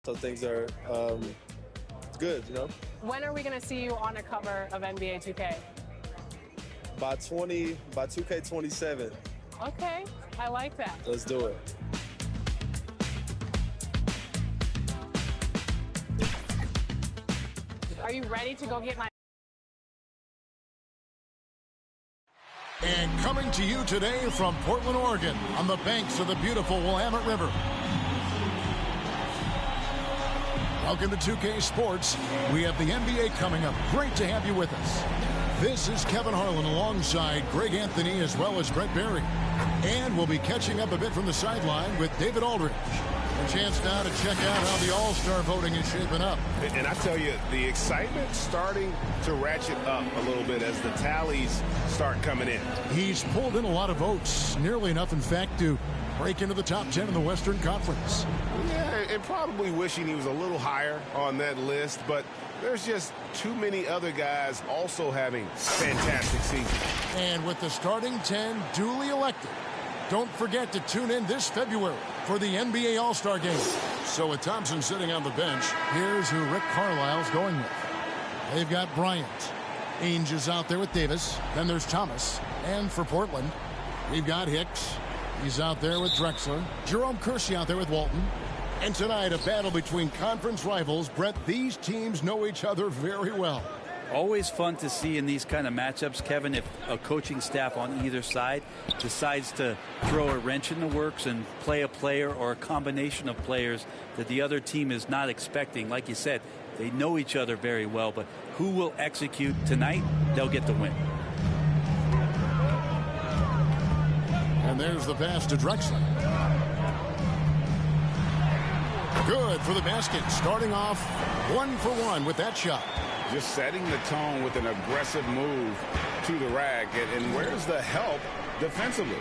So things are good, you know. When are we going to see you on a cover of NBA 2K? By 2K27. Okay, I like that. Let's do it. Are you ready to go get my... And coming to you today from Portland, Oregon, on the banks of the beautiful Willamette River. Welcome to 2K Sports. We have the NBA coming up. Great to have you with us. This is Kevin Harlan alongside Greg Anthony as well as Brett Berry. And we'll be catching up a bit from the sideline with David Aldridge. A chance now to check out how the All-Star voting is shaping up. And I tell you, the excitement's starting to ratchet up a little bit as the tallies start coming in. He's pulled in a lot of votes, nearly enough, in fact, to break into the top 10 in the Western Conference. Yeah, and probably wishing he was a little higher on that list, but there's just too many other guys also having fantastic seasons. And with the starting 10 duly elected, don't forget to tune in this February for the NBA All-Star Game. So with Thompson sitting on the bench, here's who Rick Carlisle's going with. They've got Bryant. Ainge is out there with Davis. Then there's Thomas. And for Portland, we've got Hicks. He's out there with Drexler. Jerome Kersey out there with Walton. And tonight, a battle between conference rivals. Brett, these teams know each other very well. Always fun to see in these kind of matchups, Kevin, if a coaching staff on either side decides to throw a wrench in the works and play a player or a combination of players that the other team is not expecting. Like you said, they know each other very well, but who will execute tonight, they'll get the win. And there's the pass to Drexler. Good for the basket. Starting off 1 for 1 with that shot. Just setting the tone with an aggressive move to the rack. And where's the help defensively?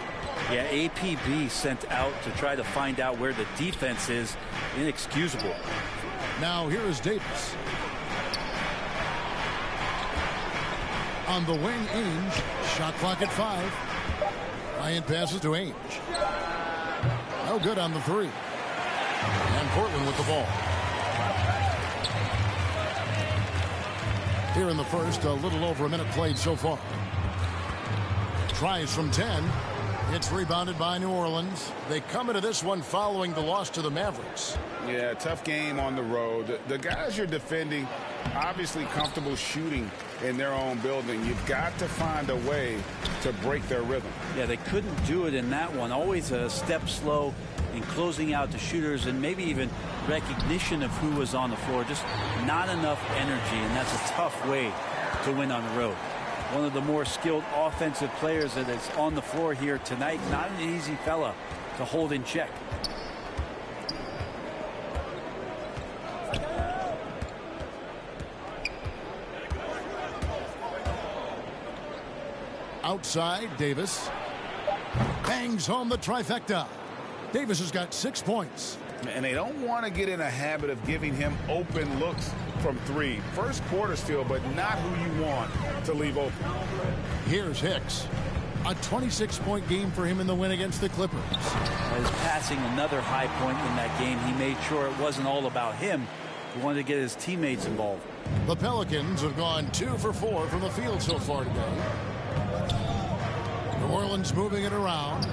Yeah, APB sent out to try to find out where the defense is. Inexcusable. Now here is Davis. On the wing, Ainge. Shot clock at 5. Bryant passes to Ainge. No good on the 3. And Portland with the ball. Here in the first, a little over a minute played so far. Tries from 10. It's rebounded by New Orleans. They come into this one following the loss to the Mavericks. Yeah, tough game on the road. The guys you're defending obviously comfortable shooting in their own building. You've got to find a way to break their rhythm. Yeah, they couldn't do it in that one. Always a step slow in closing out the shooters and maybe even recognition of who was on the floor. Just not enough energy, and that's a tough way to win on the road. One of the more skilled offensive players that is on the floor here tonight. Not an easy fella to hold in check. Outside, Davis bangs home the trifecta. Davis has got 6 points. And they don't want to get in a habit of giving him open looks from 3. First quarter still, but not who you want to leave open. Here's Hicks. A 26-point game for him in the win against the Clippers. His passing, another high point in that game. He made sure it wasn't all about him. He wanted to get his teammates involved. The Pelicans have gone 2 for 4 from the field so far today. New Orleans moving it around.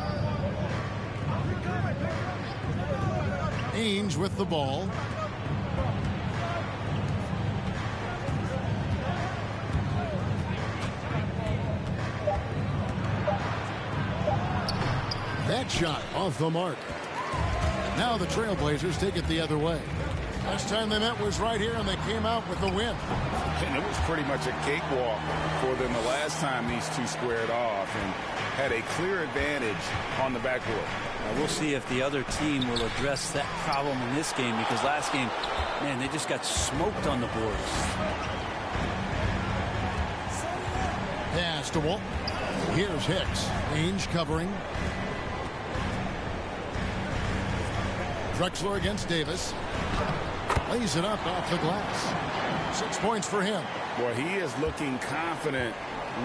Ainge with the ball. That shot off the mark. Now the Trailblazers take it the other way. Last time they met was right here, and they came out with the win. And it was pretty much a cakewalk for them the last time these two squared off and had a clear advantage on the backboard. We'll see if the other team will address that problem in this game, because last game, man, they just got smoked on the boards. Pass to Walton. Here's Hicks. Ainge covering. Drexler against Davis. Lays it up off the glass. 6 points for him. Boy, he is looking confident.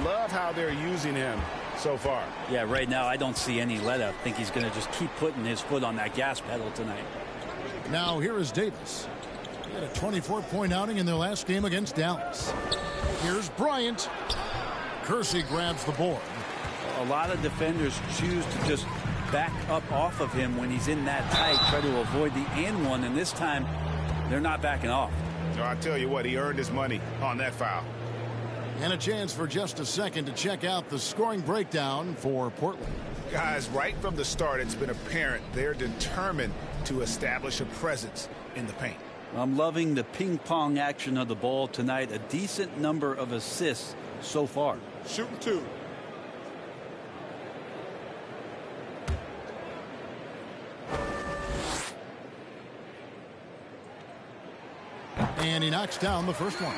Love how they're using him so far. Yeah, right now I don't see any let up. I think he's going to just keep putting his foot on that gas pedal tonight. Now here is Davis. He had a 24-point outing in their last game against Dallas. Here's Bryant. Kersey grabs the board. A lot of defenders choose to just back up off of him when he's in that tight, try to avoid the and one, and this time they're not backing off. So I tell you what, he earned his money on that foul. And a chance for just a second to check out the scoring breakdown for Portland. Guys, right from the start, it's been apparent they're determined to establish a presence in the paint. I'm loving the ping pong action of the ball tonight. A decent number of assists so far. Shooting two. And he knocks down the first one.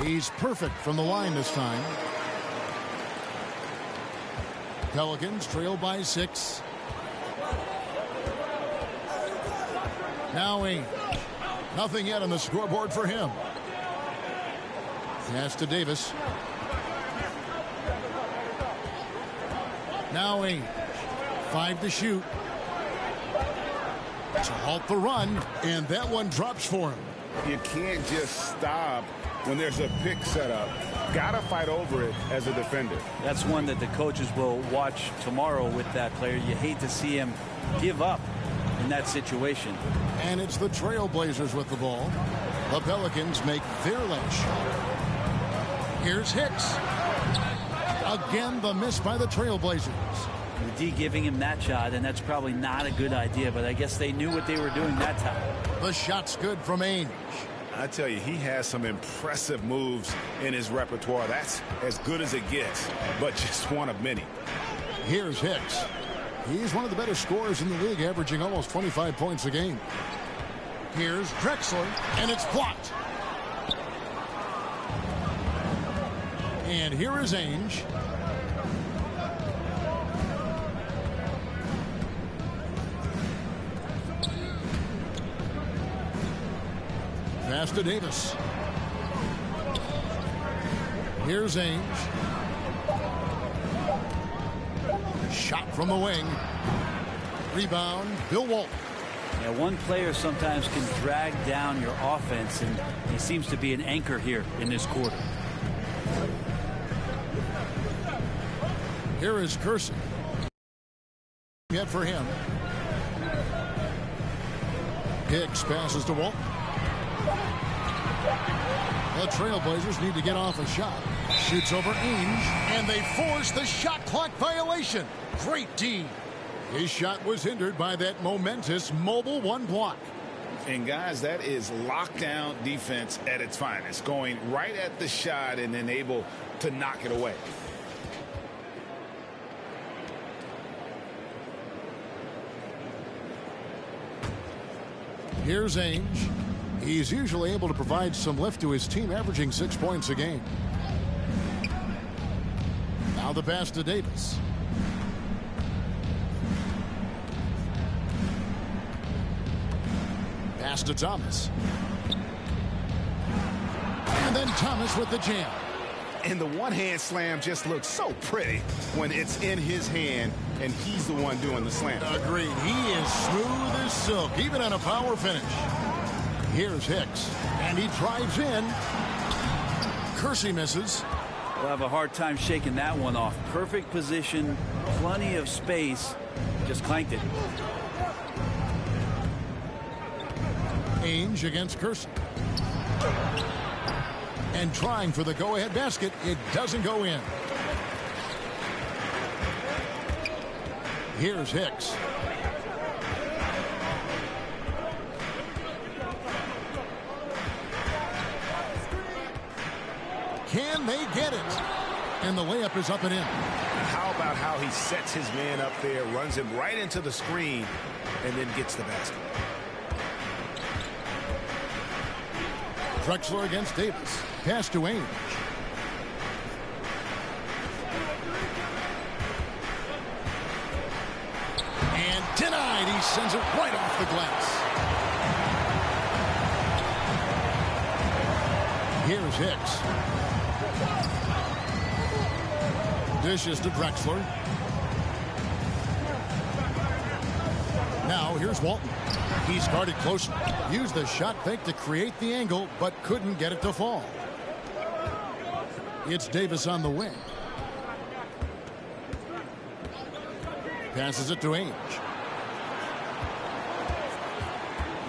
He's perfect from the line this time. Pelicans trail by 6. Now Ainge. Nothing yet on the scoreboard for him. Pass to Davis. Now Ainge. 5 to shoot. To halt the run, and that one drops for him. You can't just stop when there's a pick set up. Gotta fight over it as a defender. That's one that the coaches will watch tomorrow with that player. You hate to see him give up in that situation. And it's the Trailblazers with the ball. The Pelicans make their last shot. Here's Hicks. Again, the miss by the Trailblazers. The D giving him that shot, and that's probably not a good idea, but I guess they knew what they were doing that time. The shot's good from Ainge. I tell you, he has some impressive moves in his repertoire. That's as good as it gets, but just one of many. Here's Hicks. He's one of the better scorers in the league, averaging almost 25 points a game. Here's Drexler, and it's blocked. And here is Ainge. Pass to Davis. Here's Ainge. Shot from the wing. Rebound, Bill Walton. Yeah, one player sometimes can drag down your offense, and he seems to be an anchor here in this quarter. Here is Kersey. Yet for him. Hicks passes to Walton. The Trailblazers need to get off a shot. Shoots over Ainge, and they force the shot clock violation. Great D. His shot was hindered by that momentous mobile one block. And guys, that is lockdown defense at its finest. Going right at the shot and then able to knock it away. Here's Ainge. He's usually able to provide some lift to his team, averaging 6 points a game. Now the pass to Davis. Pass to Thomas. And then Thomas with the jam. And the one-hand slam just looks so pretty when it's in his hand and he's the one doing the slam. Agreed. He is smooth as silk, even on a power finish. Here's Hicks, and he drives in. Kersey misses. We'll have a hard time shaking that one off. Perfect position, plenty of space, just clanked it. Ainge against Kersey. And trying for the go-ahead basket. It doesn't go in. Here's Hicks. Can they get it? And the layup is up and in. How about how he sets his man up there, runs him right into the screen, and then gets the basket. Drexler against Davis. Pass to Ainge. And denied. He sends it right off the glass. Here's Hicks. Dishes to Drexler. Now here's Walton. He's guarded closer. Used the shot fake to create the angle, but couldn't get it to fall. It's Davis on the wing. Passes it to Ainge.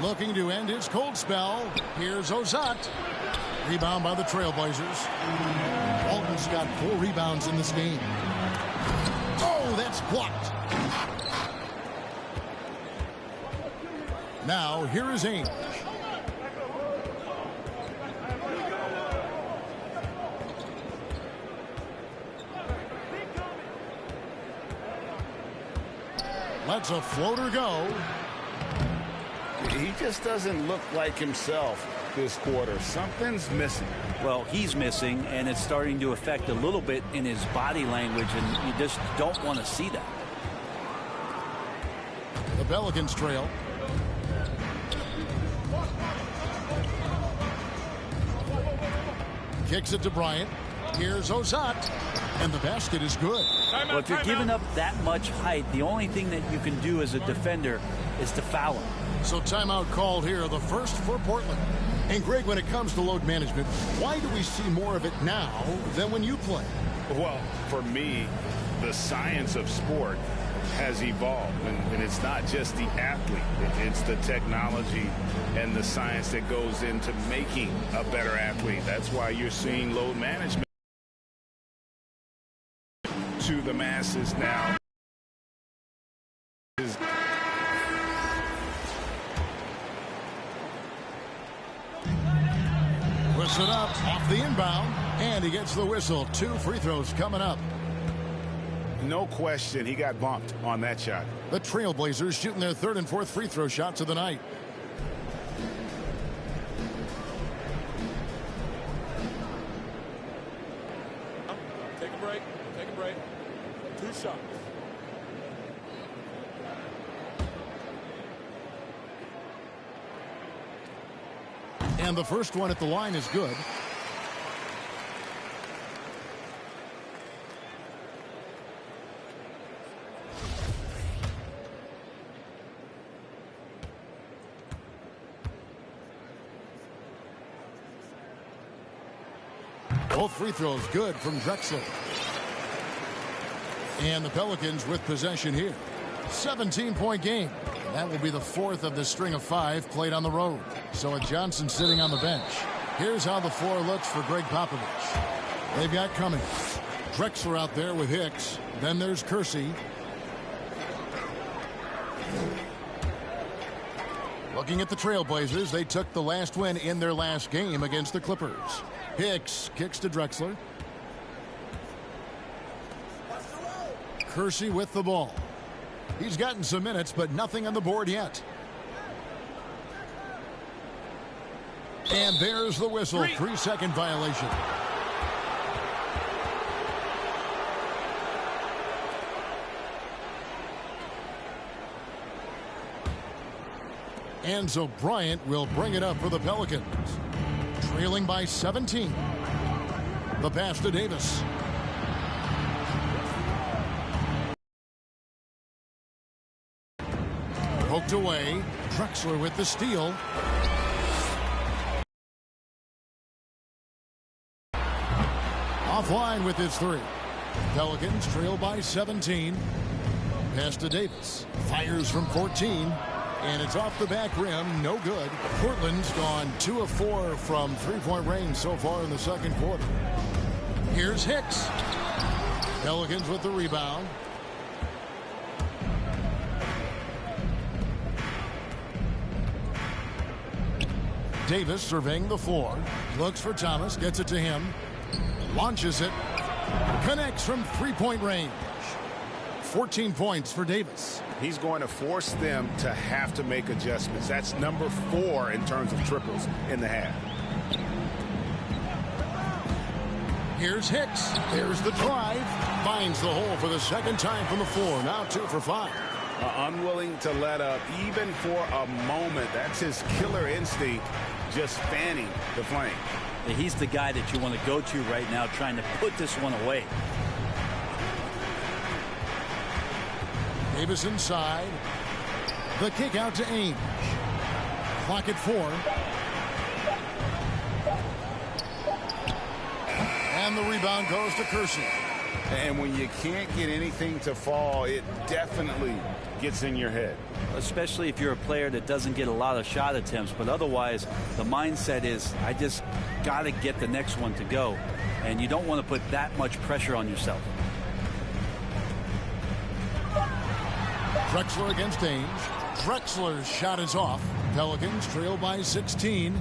Looking to end his cold spell. Here's Ozat. Rebound by the Trailblazers. Walton's got 4 rebounds in this game. Oh, that's blocked. Now, here is Ainge. Lets a floater go. He just doesn't look like himself this quarter. Something's missing. Well, he's missing, and it's starting to affect a little bit in his body language, and you just don't want to see that. The Pelicans trail. Kicks it to Bryant. Here's Ozat. And the basket is good. Well, if you're giving up that much height, the only thing that you can do as a defender is to foul him. So timeout called here, the first for Portland. And Greg, when it comes to load management, why do we see more of it now than when you play? Well, for me, the science of sport has evolved, and it's not just the athlete. It's the technology and the science that goes into making a better athlete. That's why you're seeing load management to the masses now. Puts it up off the inbound, and he gets the whistle. 2 free throws coming up. No question, he got bumped on that shot. The Trailblazers shooting their 3rd and 4th free throw shots of the night. Take a break. Take a break. 2 shots. And the first one at the line is good. Both free throws good from Drexler. And the Pelicans with possession here. 17-point game. That will be the 4th of the string of 5 played on the road. So a Johnson sitting on the bench. Here's how the floor looks for Greg Popovich. They've got Cummings. Drexler out there with Hicks. Then there's Kersey. Looking at the Trailblazers, they took the last win in their last game against the Clippers. Hicks kicks to Drexler. Kersey with the ball. He's gotten some minutes, but nothing on the board yet. And there's the whistle. 3-second violation. Enzo Bryant will bring it up for the Pelicans. Trailing by 17. The pass to Davis. Poked away. Drexler with the steal. Offline with his three. Pelicans trail by 17. Pass to Davis. Fires from 14. And it's off the back rim. No good. Portland's gone 2 of 4 from three-point range so far in the second quarter. Here's Hicks. Pelicans with the rebound. Davis surveying the floor. Looks for Thomas. Gets it to him. Launches it. Connects from three-point range. 14 points for Davis. He's going to force them to have to make adjustments. That's number 4 in terms of triples in the half. Here's Hicks. There's the drive. Finds the hole for the second time from the floor. Now 2 for 5. Unwilling to let up even for a moment. That's his killer instinct, just fanning the flame. He's the guy that you want to go to right now, trying to put this one away. Davis inside. The kick out to Ainge. Clock at 4. And the rebound goes to Kersey. And when you can't get anything to fall, it definitely gets in your head. Especially if you're a player that doesn't get a lot of shot attempts. But otherwise, the mindset is, I just got to get the next one to go. And you don't want to put that much pressure on yourself. Drexler against Ainge. Drexler's shot is off. Pelicans trail by 16.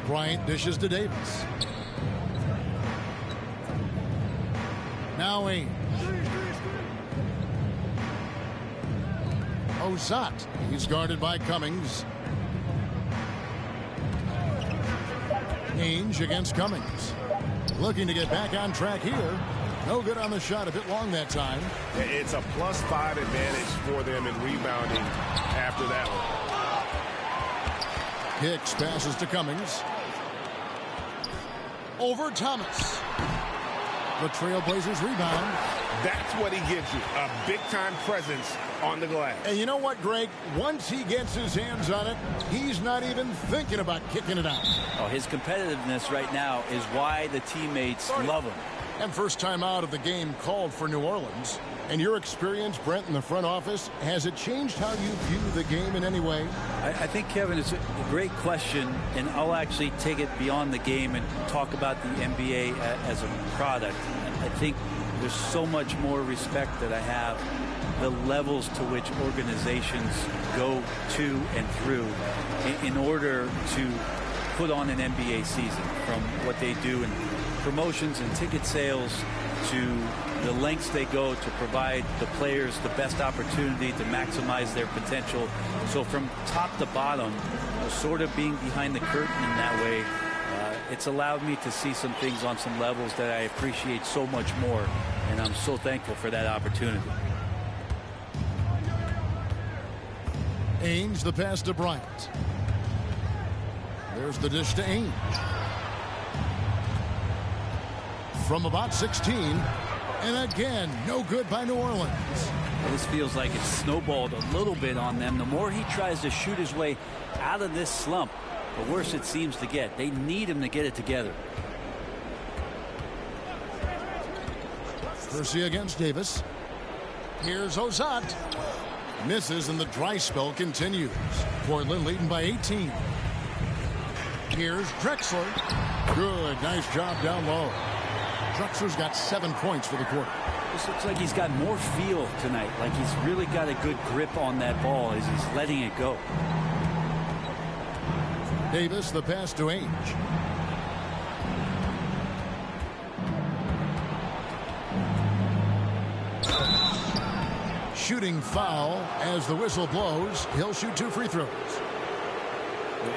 Bryant dishes to Davis. Now Ainge. Ozat. He's guarded by Cummings. Ainge against Cummings. Looking to get back on track here. No good on the shot, a bit long that time. It's a +5 advantage for them in rebounding after that one. Hicks passes to Cummings. Over Thomas. The Trailblazers rebound. That's what he gives you, a big-time presence on the glass. And you know what, Greg? Once he gets his hands on it, he's not even thinking about kicking it out. Oh, his competitiveness right now is why the teammates love him. And first time out of the game called for New Orleans. And your experience, Brent, in the front office, has it changed how you view the game in any way? I think, Kevin, it's a great question, and I'll actually take it beyond the game and talk about the NBA as a product. I think there's so much more respect that I have, the levels to which organizations go to and through in order to put on an NBA season, from what they do in promotions and ticket sales to the lengths they go to provide the players the best opportunity to maximize their potential. So from top to bottom, sort of being behind the curtain in that way, it's allowed me to see some things on some levels that I appreciate so much more, and I'm so thankful for that opportunity. Ainge, the pass to Bryant. There's the dish to Ainge. From about 16, and again, no good by New Orleans. Well, this feels like it's snowballed a little bit on them. The more he tries to shoot his way out of this slump, the worse it seems to get. They need him to get it together. Kersey against Davis. Here's Ozat. Misses, and the dry spell continues. Portland leading by 18. Here's Drexler. Good, nice job down low. Drexler's got 7 points for the quarter. This looks like he's got more feel tonight, like he's really got a good grip on that ball as he's letting it go. Davis, the pass to Ainge. Shooting foul as the whistle blows. He'll shoot 2 free throws.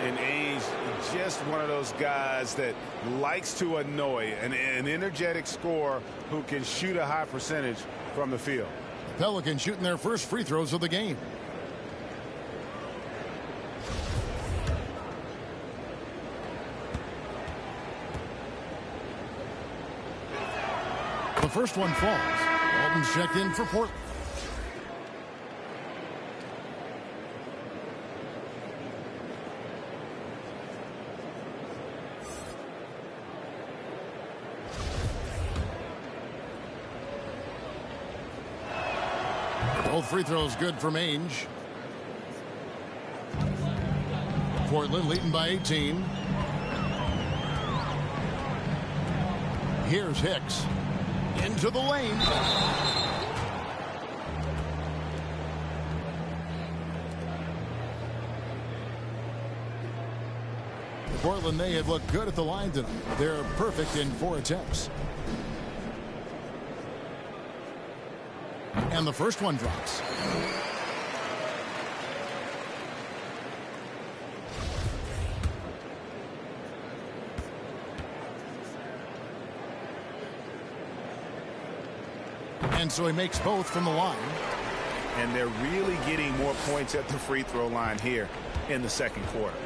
And Ainge, just one of those guys that likes to annoy an energetic scorer who can shoot a high percentage from the field. Pelicans shooting their first free throws of the game. The first one falls. Walton's checked in for Portland. Both free throws good from Ainge. Portland leading by 18. Here's Hicks. Into the lane. Portland, they have looked good at the line tonight. They're perfect in 4 attempts. And the first one drops. And so he makes both from the line. And they're really getting more points at the free throw line here in the second quarter.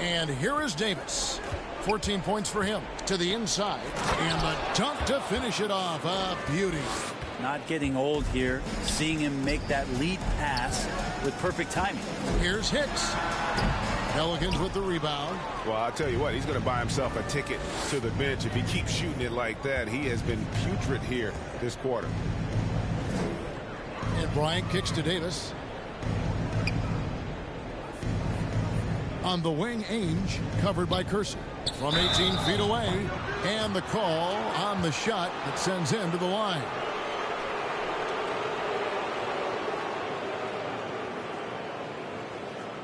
And here is Davis. 14 points for him to the inside. And the dunk to finish it off. A beauty. Not getting old here. Seeing him make that lead pass with perfect timing. Here's Hicks. Pelicans with the rebound. Well, I'll tell you what, he's going to buy himself a ticket to the bench if he keeps shooting it like that. He has been putrid here this quarter. And Bryant kicks to Davis. On the wing, Ainge, covered by Kersey. From 18 feet away. And the call on the shot that sends him to the line.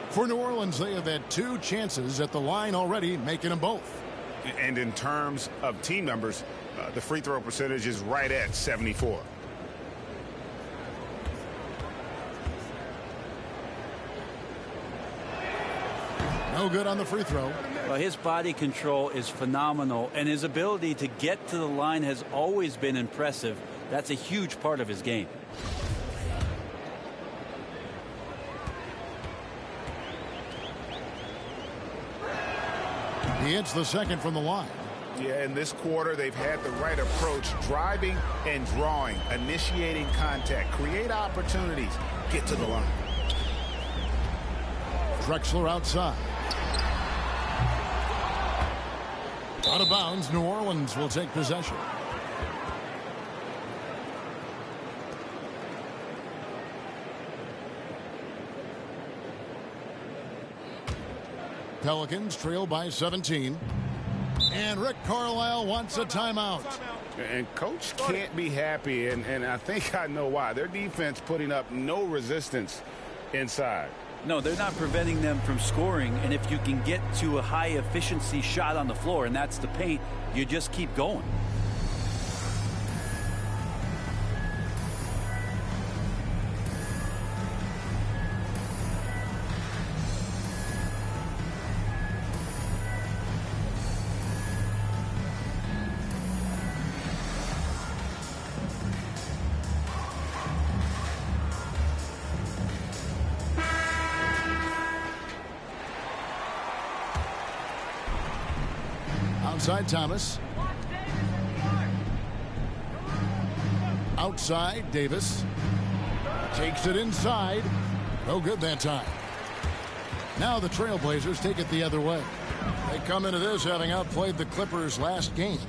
For New Orleans, they have had 2 chances at the line already, making them both. And in terms of team numbers, the free throw percentage is right at 74. No good on the free throw. Well, his body control is phenomenal, and his ability to get to the line has always been impressive. That's a huge part of his game. He hits the second from the line. Yeah, in this quarter, they've had the right approach, driving and drawing, initiating contact, create opportunities, get to the line. Drexler outside. Out of bounds, New Orleans will take possession. Pelicans trail by 17. And Rick Carlisle wants a timeout. And coach can't be happy, and I think I know why. Their defense putting up no resistance inside. No, they're not preventing them from scoring, and if you can get to a high efficiency shot on the floor, and that's the paint, you just keep going. Outside Thomas. Outside Davis. Takes it inside. No good that time. Now the Trailblazers take it the other way. They come into this having outplayed the Clippers last game.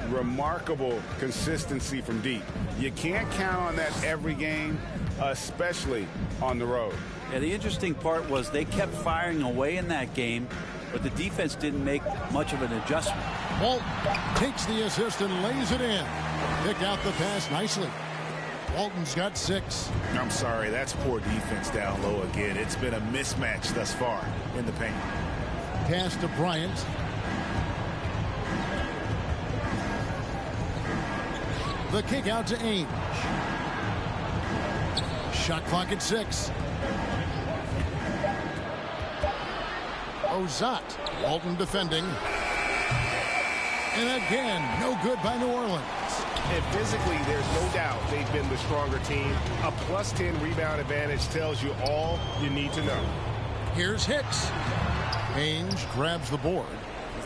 Remarkable consistency from deep. You can't count on that every game, especially on the road. Yeah, the interesting part was they kept firing away in that game, but the defense didn't make much of an adjustment. Walton takes the assist and lays it in. Picked out the pass nicely. Walton's got 6. I'm sorry, that's poor defense down low again. It's been a mismatch thus far in the paint. Pass to Bryant. The kick out to Ainge. Shot clock at 6. Ozat. Walton defending. And again, no good by New Orleans. And physically, there's no doubt they've been the stronger team. A +10 rebound advantage tells you all you need to know. Here's Hicks. Ainge grabs the board.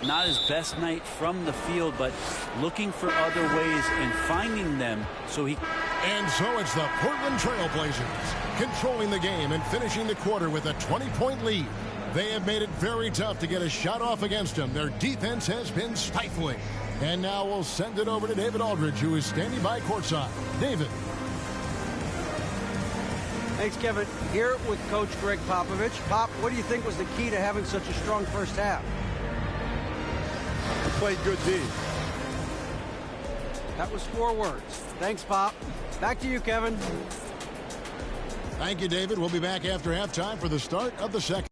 Not his best night from the field, but looking for other ways and finding them so he... And so it's the Portland Trailblazers controlling the game and finishing the quarter with a 20-point lead. They have made it very tough to get a shot off against them. Their defense has been stifling. And now we'll send it over to David Aldridge, who is standing by courtside. David. Thanks, Kevin. Here with Coach Greg Popovich. Pop, what do you think was the key to having such a strong first half? We played good D. That was 4 words. Thanks, Pop. Back to you, Kevin. Thank you, David. We'll be back after halftime for the start of the second.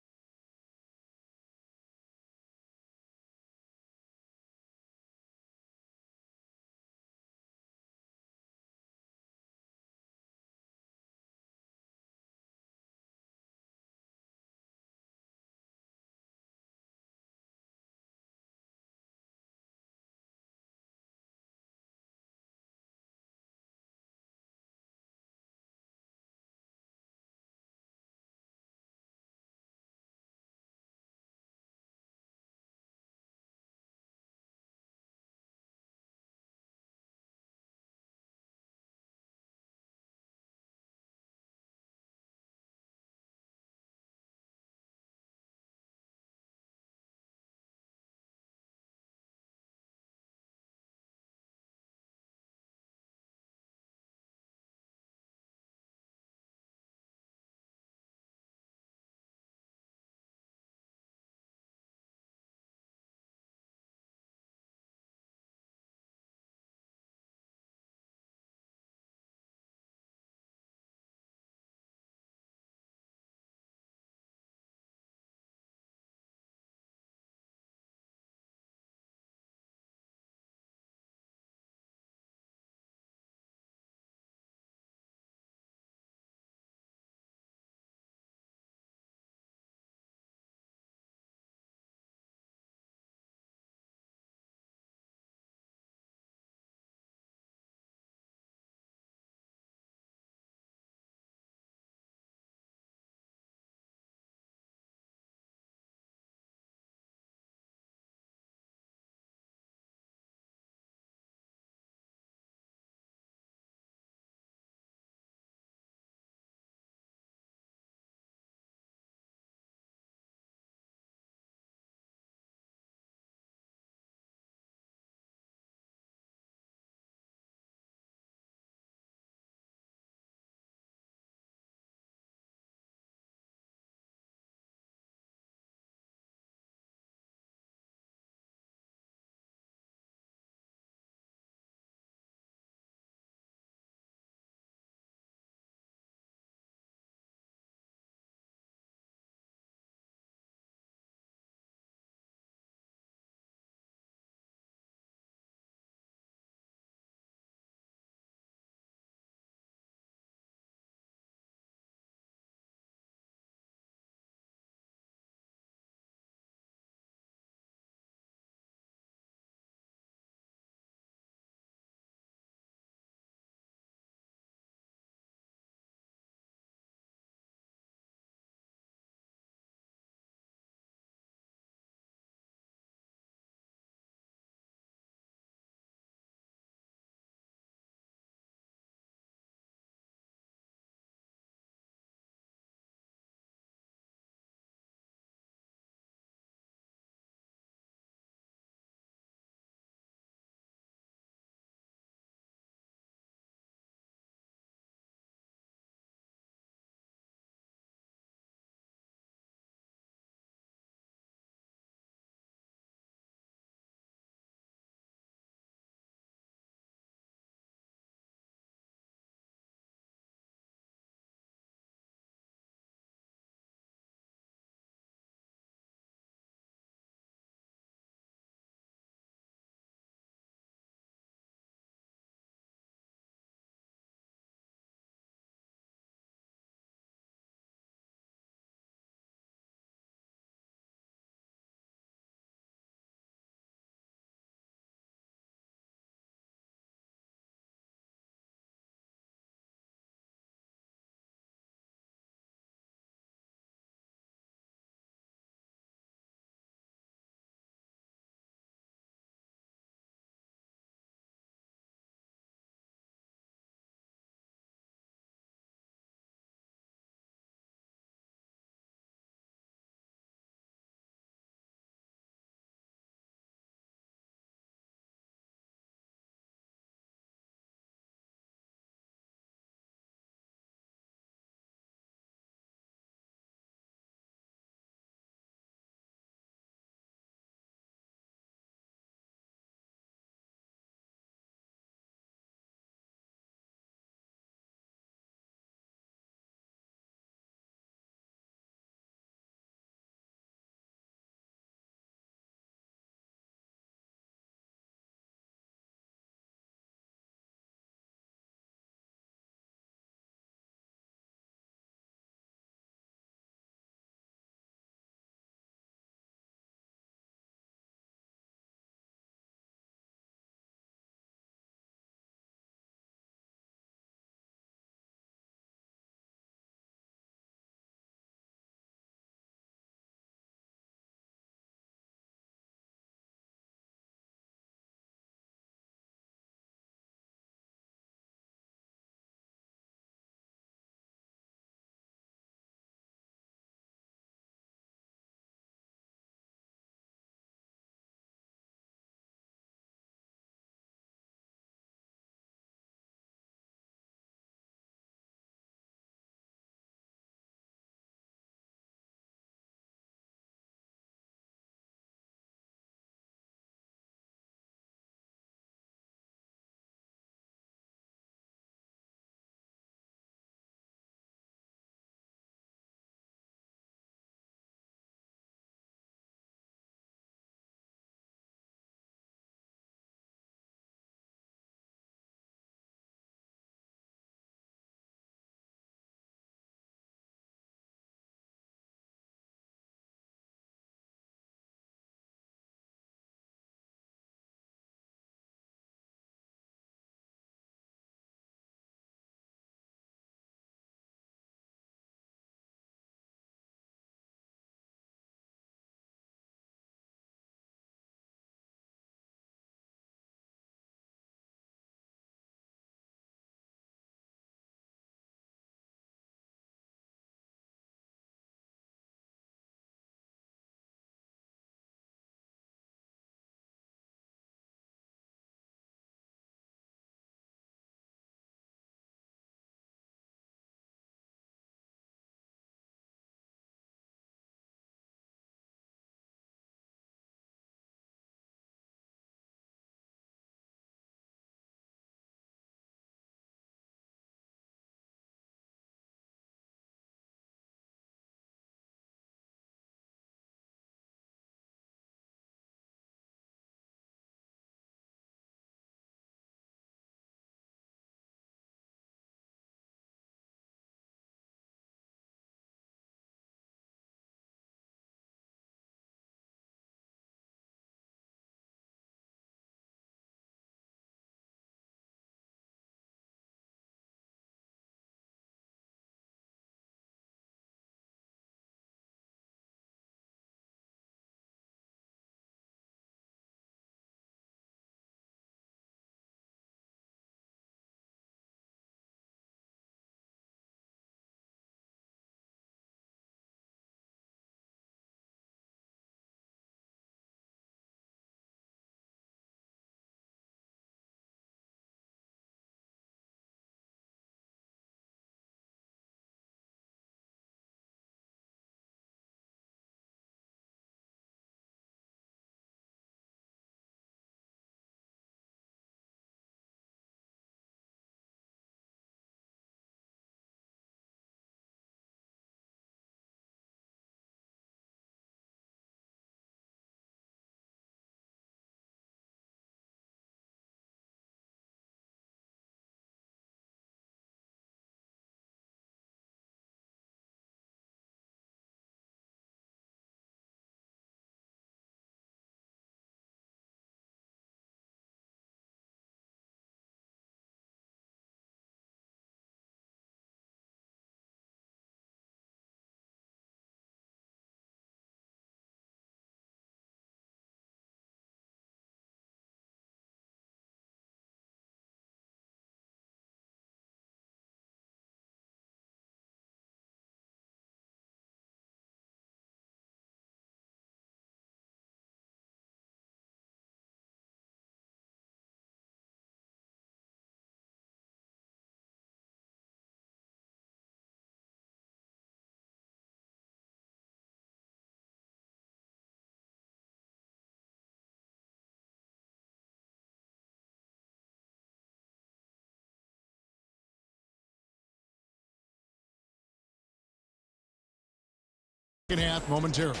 Second half momentarily.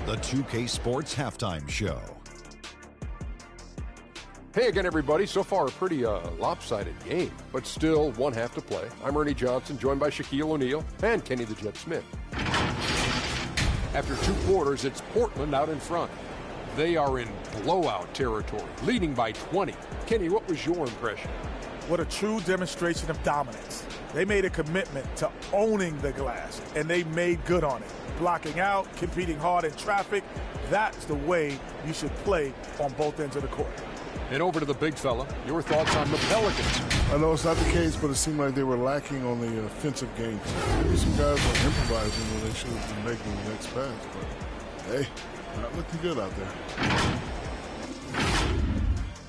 The 2K Sports Halftime Show. Hey again, everybody. So far, a pretty lopsided game, but still one half to play. I'm Ernie Johnson, joined by Shaquille O'Neal and Kenny the Jet Smith. After 2 quarters, it's Portland out in front. They are in blowout territory, leading by 20. Kenny, what was your impression? What a true demonstration of dominance. They made a commitment to owning the glass, and they made good on it. Blocking out, competing hard in traffic, that's the way you should play on both ends of the court. And over to the big fella, your thoughts on the Pelicans. I know it's not the case, but it seemed like they were lacking on the offensive game. Maybe some guys were improvising when they should have been making the next pass. But, hey, not looking good out there.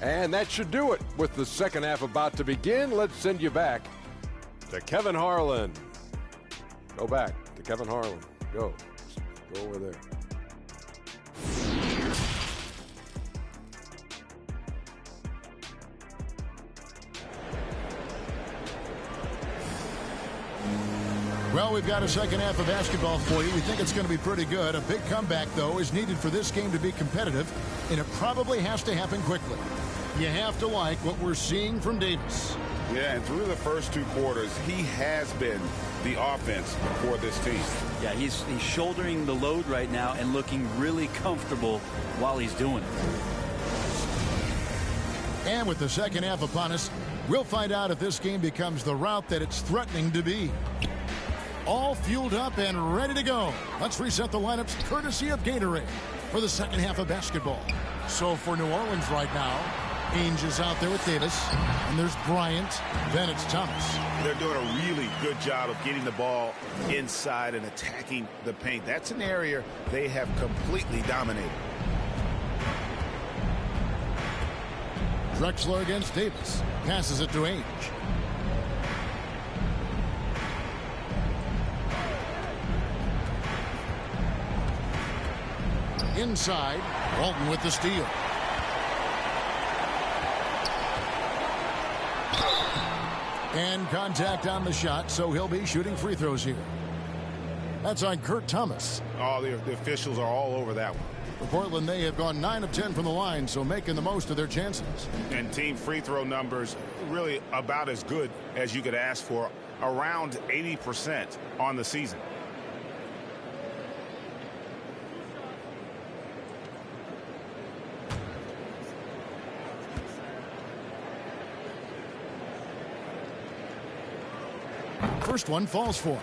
And that should do it. With the second half about to begin, let's send you back to Kevin Harlan. Go back to Kevin Harlan. Go over there. Well, we've got a second half of basketball for you. We think it's going to be pretty good. A big comeback, though, is needed for this game to be competitive, and it probably has to happen quickly. You have to like what we're seeing from Davis. Yeah, and through the first 2 quarters, he has been the offense for this team. Yeah, he's shouldering the load right now and looking really comfortable while he's doing it. And with the second half upon us, we'll find out if this game becomes the route that it's threatening to be. All fueled up and ready to go. Let's reset the lineups courtesy of Gatorade for the second half of basketball. So for New Orleans right now, Ainge is out there with Davis, and there's Bryant, then it's Thomas. They're doing a really good job of getting the ball inside and attacking the paint. That's an area they have completely dominated. Drexler against Davis. Passes it to Ainge. Inside, Walton with the steal. And contact on the shot, so he'll be shooting free throws here. That's on Kurt Thomas. Oh, the officials are all over that one. For Portland, they have gone 9 of 10 from the line, so making the most of their chances. And team free throw numbers really about as good as you could ask for, around 80% on the season. First one falls for him.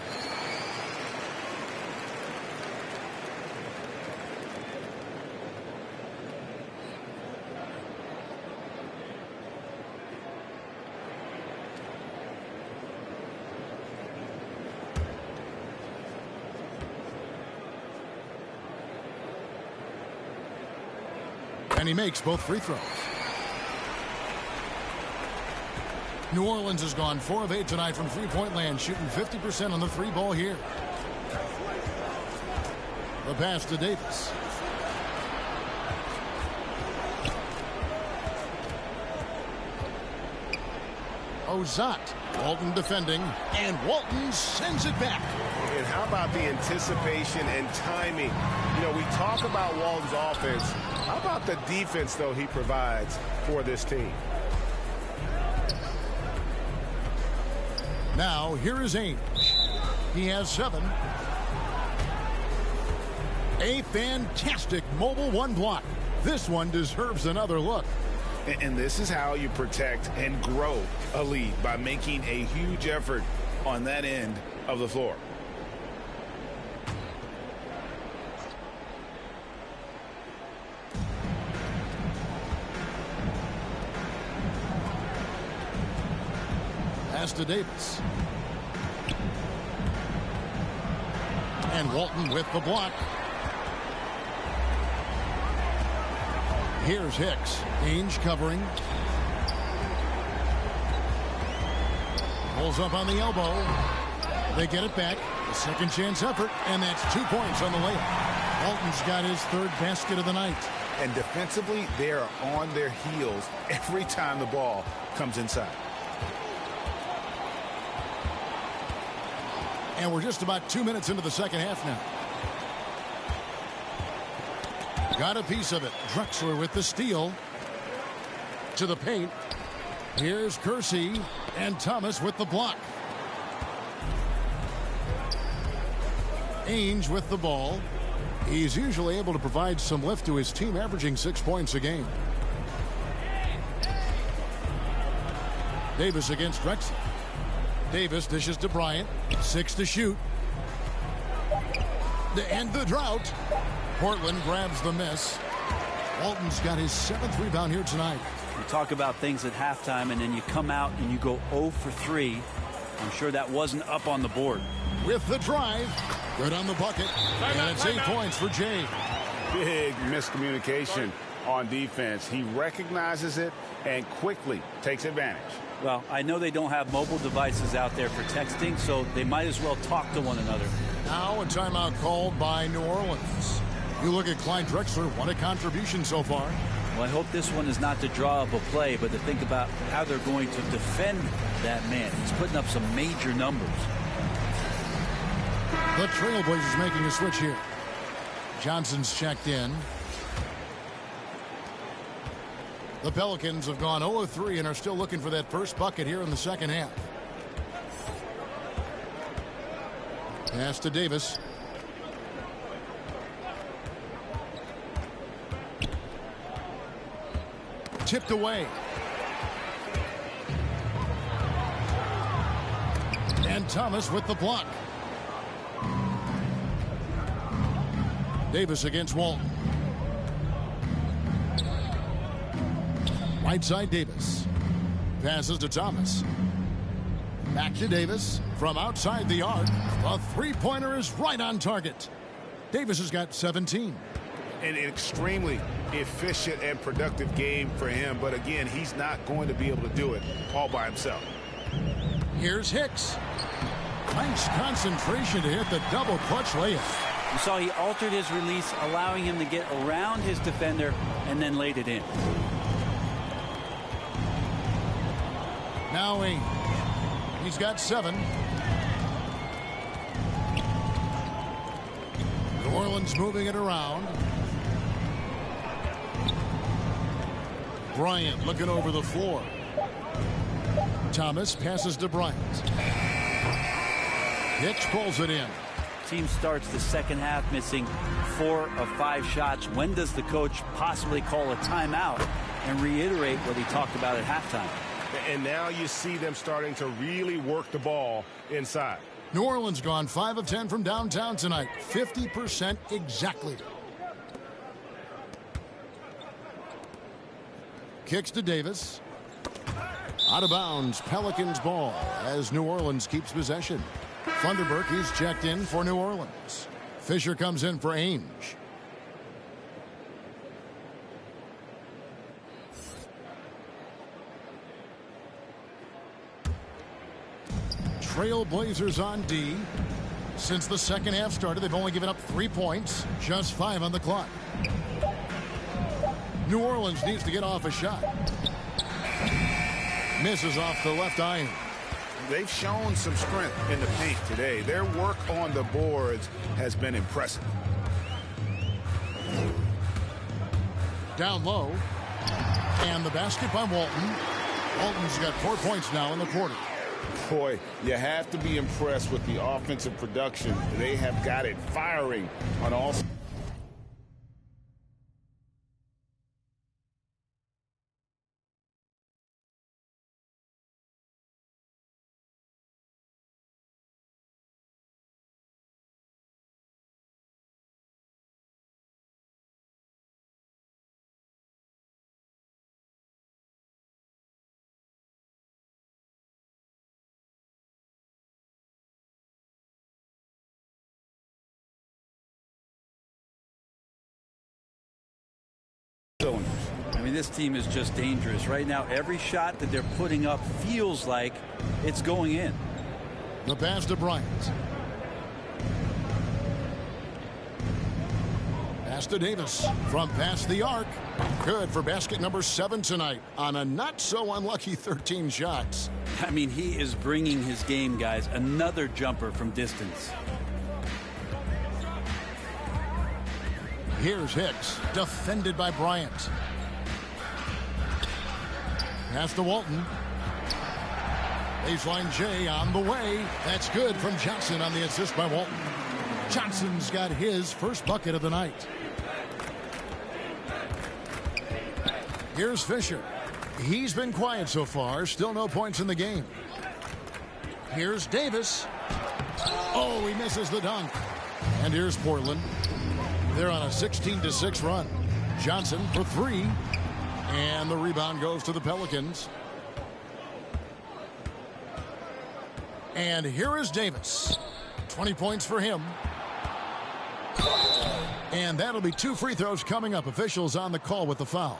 And he makes both free throws. New Orleans has gone 4 of 8 tonight from three-point land, shooting 50% on the 3-ball here. The pass to Davis. Ozat. Walton defending, and Walton sends it back. And how about the anticipation and timing? You know, we talk about Walton's offense. How about the defense, though, he provides for this team? Now, here is Ainge. He has 7. A fantastic mobile 1 block. This one deserves another look. And this is how you protect and grow a lead, by making a huge effort on that end of the floor. Pass to Davis. And Walton with the block. Here's Hicks. Ainge covering. Pulls up on the elbow. They get it back. A second chance effort. And that's 2 points on the layup. Walton's got his 3rd basket of the night. And defensively, they are on their heels every time the ball comes inside. And we're just about 2 minutes into the second half now. Got a piece of it. Drexler with the steal. To the paint. Here's Kersey. And Thomas with the block. Ainge with the ball. He's usually able to provide some lift to his team, averaging 6 points a game. Davis against Drexler. Davis dishes to Bryant. 6 to shoot. To end the drought. Portland grabs the miss. Walton's got his 7th rebound here tonight. You talk about things at halftime, and then you come out and you go 0 for 3. I'm sure that wasn't up on the board. With the drive. Good on the bucket. And it's 8 points for Jay. Big miscommunication on defense. He recognizes it and quickly takes advantage. Well, I know they don't have mobile devices out there for texting, so they might as well talk to one another. Now a timeout called by New Orleans. You look at Clyde Drexler, what a contribution so far. Well, I hope this one is not to draw up a play, but to think about how they're going to defend that man. He's putting up some major numbers. The Trailblazers making a switch here. Johnson's checked in. The Pelicans have gone 0-3 and are still looking for that first bucket here in the second half. Pass to Davis. Tipped away. And Thomas with the block. Davis against Walton. Right side Davis. Passes to Thomas. Back to Davis from outside the arc. The three-pointer is right on target. Davis has got 17. An extremely efficient and productive game for him, but again, he's not going to be able to do it all by himself. Here's Hicks. Nice concentration to hit the double clutch layup. You saw he altered his release, allowing him to get around his defender and then laid it in. Now he's got 7. New Orleans moving it around. Bryant looking over the floor. Thomas passes to Bryant. Hicks pulls it in. Team starts the second half missing 4 of 5 shots. When does the coach possibly call a timeout and reiterate what he talked about at halftime? And now you see them starting to really work the ball inside. New Orleans gone 5 of 10 from downtown tonight. 50% exactly. Kicks to Davis. Out of bounds. Pelicans ball as New Orleans keeps possession. Thunderberg, he's checked in for New Orleans. Fisher comes in for Ainge. Trailblazers on D. Since the second half started, they've only given up 3 points, just 5 on the clock. New Orleans needs to get off a shot. Misses off the left iron. They've shown some strength in the paint today. Their work on the boards has been impressive. Down low. And the basket by Walton. Walton's got 4 points now in the quarter. Boy, you have to be impressed with the offensive production. They have got it firing on all sides. I mean, this team is just dangerous. Right now, every shot that they're putting up feels like it's going in. The pass to Bryant. Pass to Davis from past the arc. Good for basket number 7 tonight on a not so unlucky 13 shots. I mean, he is bringing his game, guys. Another jumper from distance. Here's Hicks, defended by Bryant. Pass to Walton. Baseline J on the way. That's good from Johnson on the assist by Walton. Johnson's got his first bucket of the night. Here's Fisher. He's been quiet so far. Still no points in the game. Here's Davis. Oh, he misses the dunk. And here's Portland. They're on a 16-6 run. Johnson for three. And the rebound goes to the Pelicans. And here is Davis. 20 points for him. And that'll be 2 free throws coming up. Officials on the call with the foul.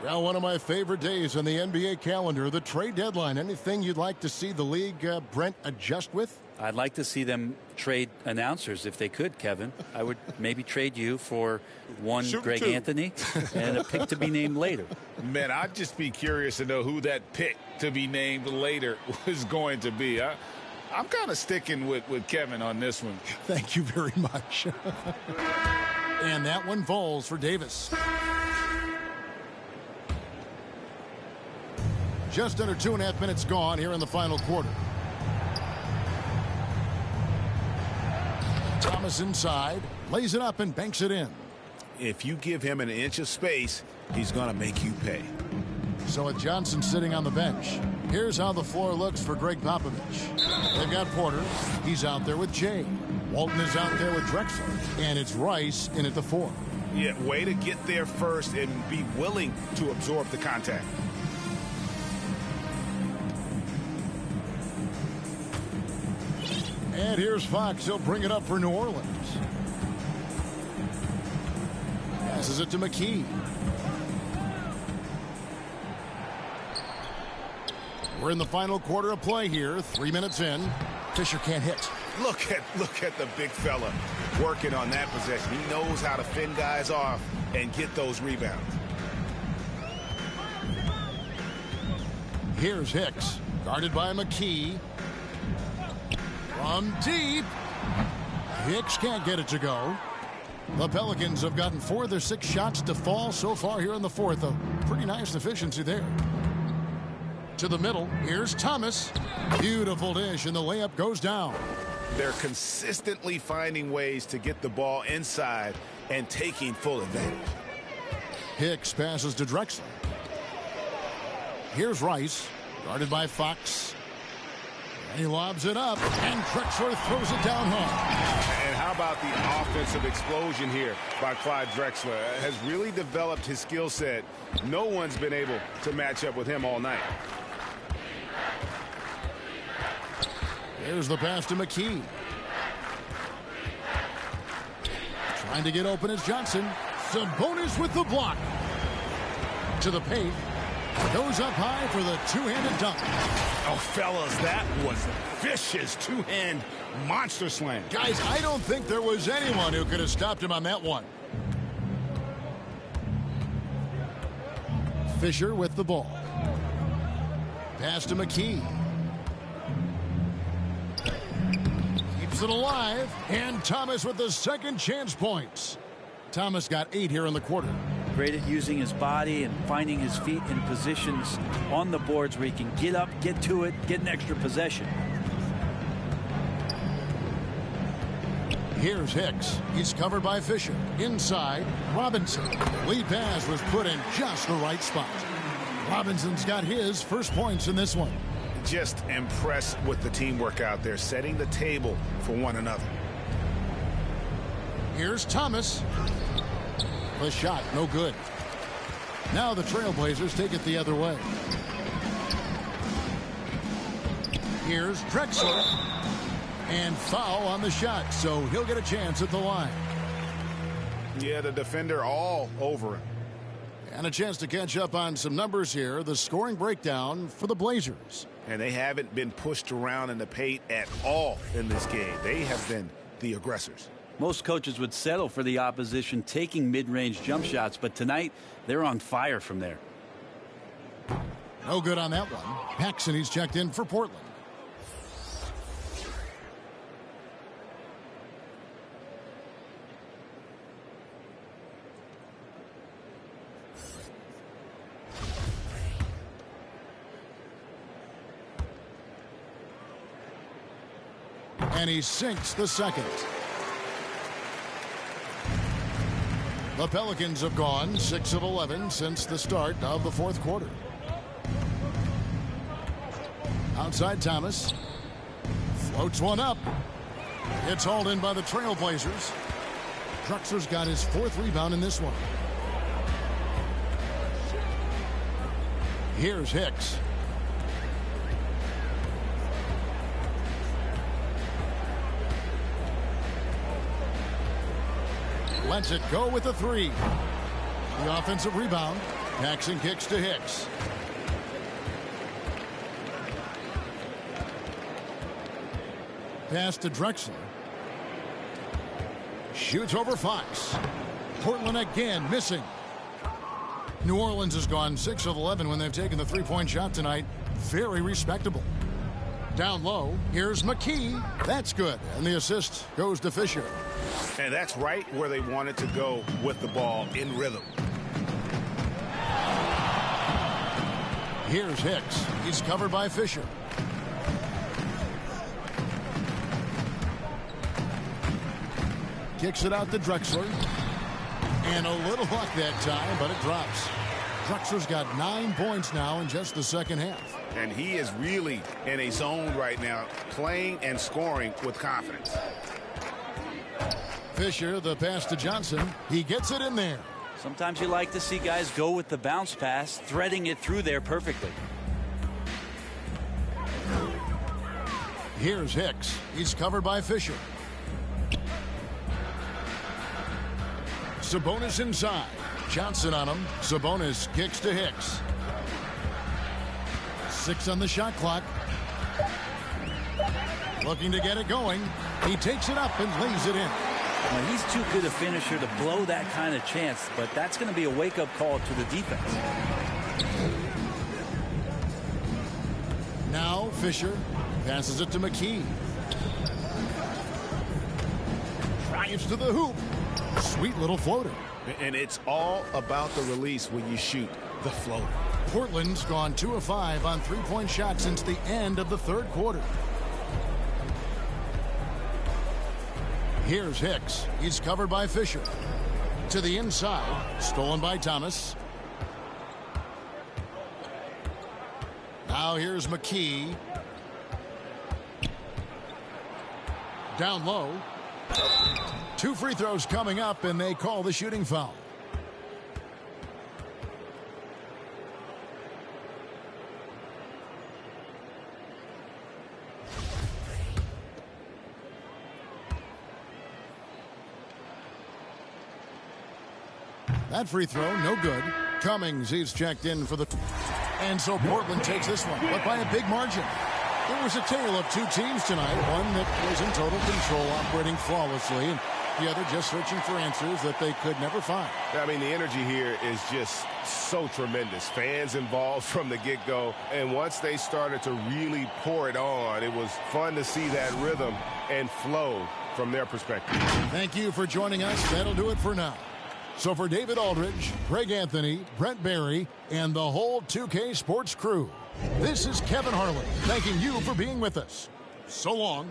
Well, one of my favorite days on the NBA calendar, the trade deadline. Anything you'd like to see the league, Brent, adjust with? I'd like to see them trade announcers if they could, Kevin. I would maybe trade you for one Greg Anthony and a pick to be named later. Man, I'd just be curious to know who that pick to be named later was going to be. I'm kind of sticking with Kevin on this one. Thank you very much. And that one falls for Davis. Just under 2.5 minutes gone here in the final quarter. Thomas inside, lays it up and banks it in. If you give him an inch of space, he's going to make you pay. So with Johnson sitting on the bench, here's how the floor looks for Greg Popovich. They've got Porter. He's out there with Jay. Walton is out there with Drexler. And it's Rice in at the 4. Yeah, way to get there first and be willing to absorb the contact. And here's Fox. He'll bring it up for New Orleans. Passes it to McKee. We're in the final quarter of play here. 3 minutes in. Fisher can't hit. Look at the big fella working on that possession. He knows how to fend guys off and get those rebounds. Here's Hicks, guarded by McKee. From deep. Hicks can't get it to go. The Pelicans have gotten 4 of their 6 shots to fall so far here in the fourth. A pretty nice efficiency there. To the middle. Here's Thomas. Beautiful dish, and the layup goes down. They're consistently finding ways to get the ball inside and taking full advantage. Hicks passes to Drexler. Here's Rice, guarded by Fox. And he lobs it up, and Drexler throws it down home. And how about the offensive explosion here by Clyde Drexler? Has really developed his skill set. No one's been able to match up with him all night. There's the pass to McKee. Trying to get open is Johnson. Sabonis with the block. To the paint. Goes up high for the two-handed dunk. Oh, fellas, that was vicious two-hand monster slam. Guys, I don't think there was anyone who could have stopped him on that one. Fisher with the ball. Pass to McKee. Keeps it alive. And Thomas with the second chance points. Thomas got 8 here in the quarter. Great at using his body and finding his feet in positions on the boards where he can get up, get to it, get an extra possession. Here's Hicks. He's covered by Fisher. Inside, Robinson. Lead pass was put in just the right spot. Robinson's got his first points in this one. Just impressed with the teamwork out there, setting the table for one another. Here's Thomas. The shot, no good. Now the Trailblazers take it the other way. Here's Drexler. And foul on the shot, so he'll get a chance at the line. Yeah, the defender all over him. And a chance to catch up on some numbers here. The scoring breakdown for the Blazers. And they haven't been pushed around in the paint at all in this game. They have been the aggressors. Most coaches would settle for the opposition taking mid-range jump shots, but tonight they're on fire from there. No good on that one. Paxson, he's checked in for Portland. And he sinks the second. The Pelicans have gone 6 of 11 since the start of the fourth quarter. Outside Thomas. Floats one up. It's hauled in by the Trailblazers. Drexler's got his 4th rebound in this one. Here's Hicks. Lets it go with the 3. The offensive rebound. Paxson kicks to Hicks. Pass to Drexler. Shoots over Fox. Portland again missing. New Orleans has gone 6 of 11 when they've taken the 3-point shot tonight. Very respectable. Down low, here's McKee. That's good. And the assist goes to Fisher. And that's right where they wanted to go with the ball in rhythm. Here's Hicks. He's covered by Fisher. Kicks it out to Drexler. And a little luck that time, but it drops. Drexler's got 9 points now in just the second half. And he is really in a zone right now, playing and scoring with confidence. Fisher, the pass to Johnson. He gets it in there. Sometimes you like to see guys go with the bounce pass, threading it through there perfectly. Here's Hicks. He's covered by Fisher. Sabonis inside. Johnson on him. Sabonis kicks to Hicks. 6 on the shot clock. Looking to get it going. He takes it up and lays it in. Now, he's too good a finisher to blow that kind of chance, but that's going to be a wake-up call to the defense. Now Fisher passes it to McKee. Drives to the hoop. Sweet little floater. And it's all about the release when you shoot the floater. Portland's gone 2 of 5 on 3-point shots since the end of the third quarter. Here's Hicks. He's covered by Fisher. To the inside. Stolen by Thomas. Now here's McKee. Down low. 2 free throws coming up, and they call the shooting foul. That free throw, no good. Cummings, he's checked in for the... And so Portland takes this one, but by a big margin. It was a tale of 2 teams tonight. One that was in total control, operating flawlessly, and the other just searching for answers that they could never find. I mean, the energy here is just so tremendous. Fans involved from the get-go, and once they started to really pour it on, it was fun to see that rhythm and flow from their perspective. Thank you for joining us. That'll do it for now. So for David Aldridge, Greg Anthony, Brent Barry, and the whole 2K Sports crew, this is Kevin Harlan thanking you for being with us. So long.